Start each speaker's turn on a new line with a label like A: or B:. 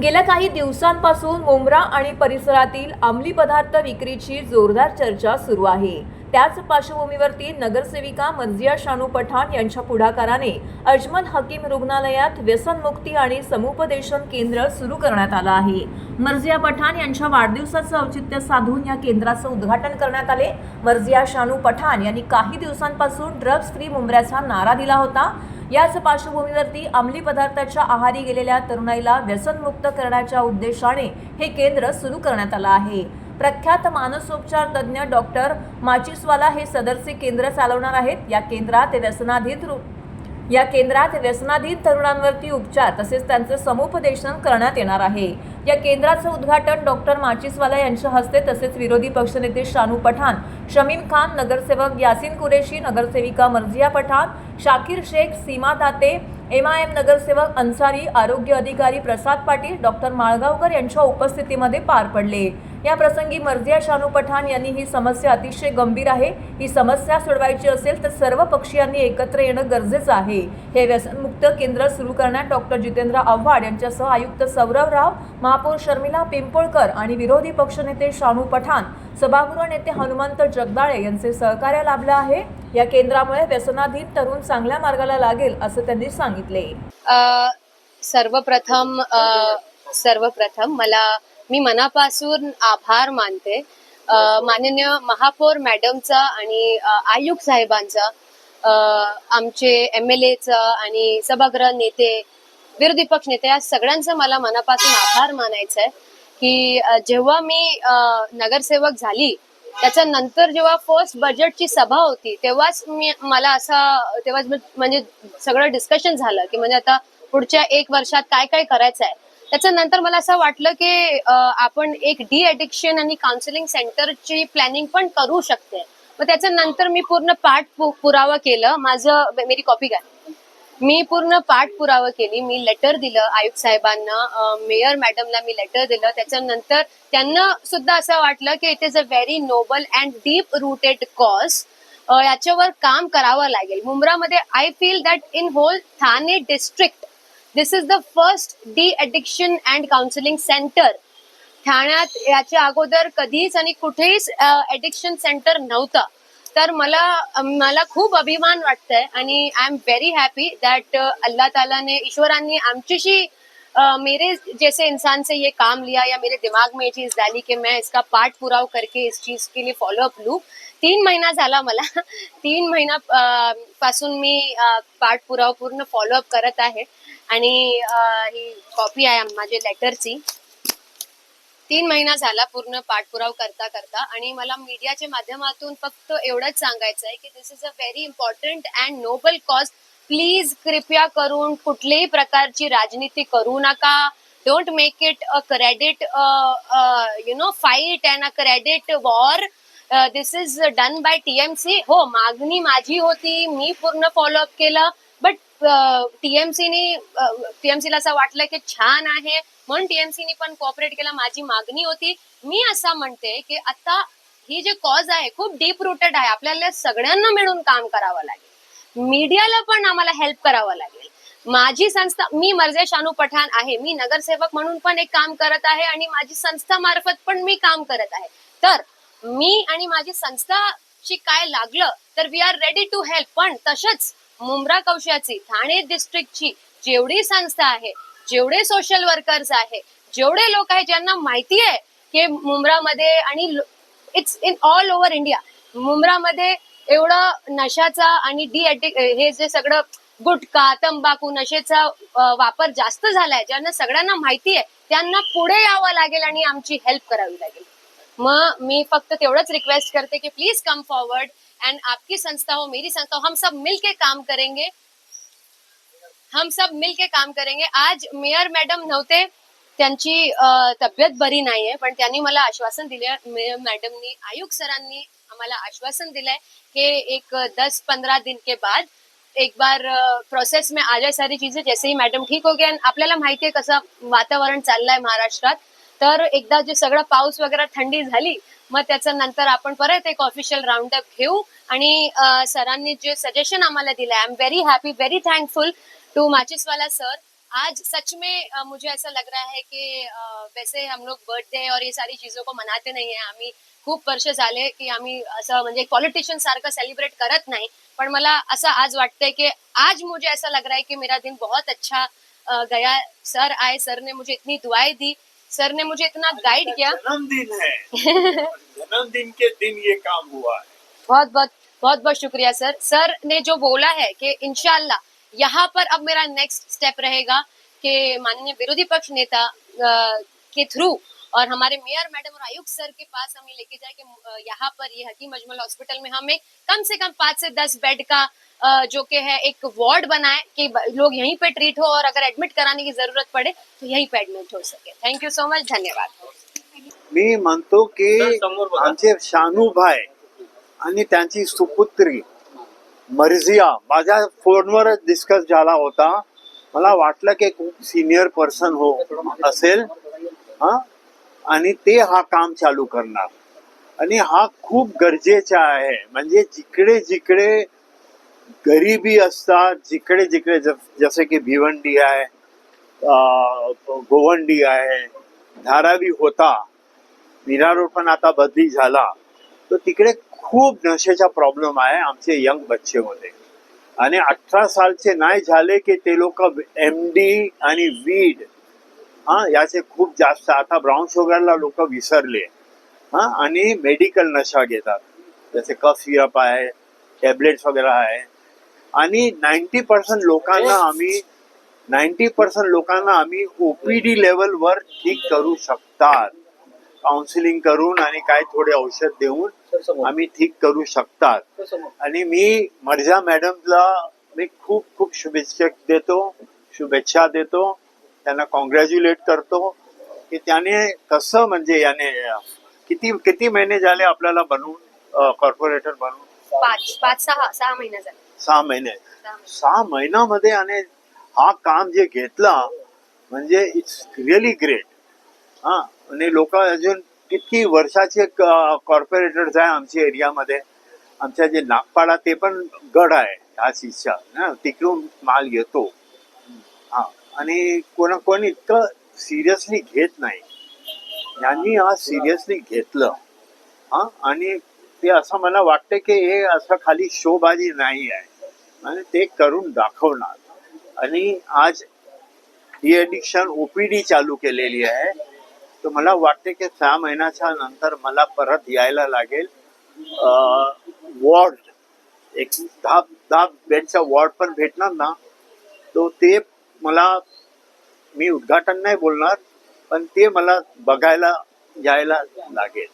A: गेल्या काही दिवसांपासून मुंब्रा आणि परिसरातील अंमली पदार्थ विक्रीची जोरदार चर्चा सुरू आहे। त्याच पार्श्वभूमीवरती नगरसेविका मर्जिया शानू पठाण यांच्या पुढाकाराने अजमल हकीम रुग्णालयात व्यसनमुक्ती आणि समुपदेशन केंद्र सुरू करण्यात आलं आहे। मर्जिया पठाण यांच्या वाढदिवसाचं औचित्य साधून या केंद्राचं उद्घाटन करण्यात आले। मर्जिया शानू पठाण यांनी काही दिवसांपासून ड्रग्ज फ्री मुंब्र्याचा नारा दिला होता। याच पार्श्वभूमीवरती अंमली पदार्थाच्या आहारी गेलेल्या तरुणाईला व्यसनमुक्त करण्याच्या उद्देशाने हे केंद्र सुरू करण्यात आलं आहे। प्रख्यात मानसोपचार तज्ञ डॉक्टर माचिसवाला हे सदरचे केंद्र चालवणार आहेत। या केंद्रात व्यसनाधीन तरुणांवरती उपचार तसेच त्यांचे समुपदेशन करण्यात येणार आहे। या केंद्राचं उद्घाटन डॉक्टर माचिसवाला यांच्या हस्ते तसेच विरोधी पक्षनेते शानू पठाण, शमीम खान, नगरसेवक यासीन कुरेशी, नगरसेविका मर्जिया पठाण, शाकीर शेख, सीमा दाते, MIM नगरसेवक अन्सारी, आरोग्य अधिकारी प्रसाद पाटील, डॉक्टर माळगावकर यांच्या उपस्थितीमध्ये पार पडले। या प्रसंगी मर्जिया शानू पठाण यांनी ही समस्या अतिशय गंभीर आहे, ही समस्या सोडवायची असेल तर सर्व पक्षीयांनी एकत्र येणं गरजेचं आहे। हे व्यसनमुक्त केंद्र सुरू करण्यात डॉक्टर जितेंद्र आव्हाड यांच्यासह आयुक्त सौरव राव, महापौर शर्मिला पिंपळकर आणि विरोधी पक्षनेते शानू पठाण, सभागृह नेते हनुमंत जगदाळे यांचे सहकार्य लाभलं आहे। या केंद्रामुळे व्यसनाधीन तरुण चांगल्या मार्गाला लागेल असं त्यांनी सांगितले।
B: सर्वप्रथम मी मनापासून आभार मानते माननीय महापौर मॅडमचा आणि आयुक्त साहेबांचा, आमचे MLAचा आणि सभागृह नेते, विरोधी पक्ष नेते, या सगळ्यांचा मला मनापासून आभार मानायचा आहे की जेव्हा मी नगरसेवक झाली त्याच्यानंतर जेव्हा फर्स्ट बजेटची सभा होती तेव्हाच म्हणजे सगळं डिस्कशन झालं की म्हणजे आता पुढच्या 1 वर्षात काय काय करायचं आहे। त्याच्यानंतर मला असं वाटलं की आपण एक डी एडिक्शन आणि काउन्सिलिंग सेंटरची प्लॅनिंग पण करू शकते। मग त्याच्यानंतर मी पूर्ण पाठपुरावा केलं, मेरी कॉपी घ्या, मी पूर्ण पाठपुरावा केली, मी लेटर दिलं आयुक्त साहेबांना, मेयर मॅडमला मी लेटर दिलं। त्याच्यानंतर त्यांना सुद्धा असं वाटलं की it is a very noble and deep rooted cause, याच्यावर काम करावं लागेल। मुंब्रामध्ये I feel that in whole Thane district this is the first de addiction and counselling centre. ठाण्यात याच्या अगोदर कधीच आणि कुठेच एडिक्शन सेंटर नव्हतं। तर मला खूप अभिमान वाटतंय आणि I am very happy that Allah ताला ने, ईश्वरांनी आमच्याशी मेरे जैसे इंसान से ये काम लिया या मेरे दिमाग में ये चीज डाली कि मैं इसका पाठपुराव करके इस चीज के लिए फॉलोअप लूं। 3 महिना झाला मला 3 महिना पासून मी पाठपुरावा पूर्ण फॉलोअप करत आहे आणि ही कॉपी आहे माझ्या लेटरची। 3 महिना झाला पूर्ण पाठपुरावा करता आणि मला मीडियाच्या माध्यमातून फक्त एवढंच सांगायचं आहे की this is a very important and noble cause. Please कृपया करून कुठल्याही प्रकारची राजनीती करू नका। Don't make it a credit fight and a credit war. This is done by TMC। हो, मागणी माझी होती, मी पूर्ण फॉलोअप केलं, बट TMCला असं वाटलं की छान आहे म्हणून TMCनी पण कोऑपरेट केला। माझी मागणी होती। मी असं म्हणते की आता ही जे कॉज आहे खूप डीप रूटेड आहे, आपल्याला सगळ्यांना मिळून काम करावं लागेल, मीडियाला पण आम्हाला हेल्प करावं लागेल। माझी संस्था, मी मर्जिया शानू पठाण आहे, मी नगरसेवक म्हणून पण एक काम करत आहे आणि माझी संस्था मार्फत पण मी काम करत आहे। तर मी आणि माझी संस्थाशी काय लागलं तर we are ready to help. पण तसंच मुंब्रा कवशाची, ठाणे डिस्ट्रिक्टची जेवढी संस्था आहे, जेवढे सोशल वर्कर्स आहे, जेवढे लोक आहे ज्यांना माहिती आहे की मुंब्रामध्ये आणि it's in all over India मुंब्रामध्ये एवढं नशाचा आणि हे जे सगळं गुटखा, तंबाखू, नशेचा वापर जास्त झालाय, ज्यांना सगळ्यांना माहिती आहे त्यांना पुढे यावं लागेल आणि आमची हेल्प करावी लागेल। मग मी फक्त तेवढंच रिक्वेस्ट करते की प्लीज कम फॉरवर्ड एंड आपकी संस्था हो, मेरी संस्था हो, हम सब मिलके काम करेंगे। आज मेयर मॅडम नव्हते, त्यांची तब्येत बरी नाहीये, पण त्यांनी मला आश्वासन दिले, मेयर मॅडमनी, आयुक्त सरांनी आम्हाला आश्वासन दिलंय कि एक 10-15 दिन के बाद एक बार प्रोसेस में आ जाए सारी चीजें। जैसे ही मॅडम ठीक हो गया, आपल्याला माहिती आहे कसं वातावरण चाललंय महाराष्ट्रात, तर एकदा जे सगळं पाऊस वगैरे थंडी झाली मग त्याच्यानंतर आपण परत एक ऑफिशियल राऊंड अप घेऊ आणि सरांनी जे सजेशन आम्हाला दिलं, I am very happy, very thankful to Machiswala sir आज सच में मुझे ऐसा लग रहा है की वैसे हम लोग बर्थडे और ये सारी चीजों को मनाते नाही आहे आम्ही खूप वर्ष झाले की आम्ही असं म्हणजे पॉलिटिशियन सारखं सेलिब्रेट करत नाही पण मला असं आज वाटतंय की आज मुझे ऐसा लग रहा है कि मेरा दिन बहुत अच्छा गया सर आए सर ने मुझे इतनी दुआएं दी सर ने मुझे इतना गाइड किया
C: जन्मदिन है जन्मदिन के दिन ये काम हुआ है।
B: बहुत बहुत बहुत बहुत शुक्रिया सर सर ने जो बोला है कि इंशाल्लाह यहाँ पर अब मेरा नेक्स्ट स्टेप रहेगा कि माननीय विरोधी पक्ष नेता के थ्रू और हमारे मेयर मैडम और आयुक्त सर के पास हमें लेके जाए कि यहाँ पर ये हकीम अजमल हॉस्पिटल में हम एक कम से कम 5 से 10 बेड का जो कि है एक वार्ड बनाए कि लोग यहीं पे ट्रीट हो और अगर एडमिट कराने की जरूरत पड़े तो यहीं पे एडमिट हो सके थैंक यू सो मच धन्यवाद
C: मी म्हणतो की
D: सर, समोर बघा.
C: आमचे शानूभाई आणि त्यांची सुपुत्री मर्जिया माझ्या फोनवरच डिस्कस झाला होता. मला वाटलं की खूप सिनियर पर्सन हो असेल हा आणि ते हा काम चालू करणार आणि हा खूप गरजेचा आहे. म्हणजे जिकडे जिकडे गरिबी असतात जिकडे जिकडे जसे की भिवंडी आहे गोवंडी आहे धारावी होता मीरा रोड पण आता बदली झाला तर तिकडे खूप नशेचा प्रॉब्लेम आहे आमचे यंग बच्चे मध्ये आणि 18 सालचे नाही झाले की ते लोक MD आणि वीड हा याचे खूप जास्त आता ब्राऊन शुगरला लोक विसरले हा आणि मेडिकल नशा घेतात जसे कफ सिरप आहे टॅबलेट्स वगैरे आहे आणि 90% लोकांना आम्ही OPD लेवलवर ठीक करू शकतात काउन्सिलिंग करून आणि काय थोडे औषध देऊन आम्ही ठीक करू शकतात आणि मी मर्जा मॅडमला मी खूप खूप शुभेच्छा देतो त्यांना कॉंग्रॅच्युलेट करतो की त्याने कसं म्हणजे याने किती किती महिने झाले आपल्याला बनवून कॉर्पोरेटर बनवून
B: 6 महिने झाले
C: 6 महिने 6 महिन्यामध्ये आणि हा काम जे घेतला म्हणजे इट्स रिअली ग्रेट हा आणि लोक अजून किती वर्षाचे कॉर्पोरेटर्स आहे आमच्या एरियामध्ये आमच्या जे नागपाडा ते पण गड आहे ह्या चीजचा तिकडून माल येतो हा आणि कोण इतकं सिरियसली घेत नाही यांनी हा सिरियसली घेतलं हा आणि ते असं मला वाटतं की हे असं खाली शोबाजी नाही आहे आणि ते करून दाखवणार आणि आज ही एडिक्शन OPD चालू केलेली आहे तर मला वाटते की 6 महिन्याच्या नंतर मला परत यायला लागेल वॉर्ड एक 10 बेडचा वॉर्ड पण भेटणार ना तो ते मला मी उद्घाटन नाही बोलणार पण ते मला बघायला यायला लागेल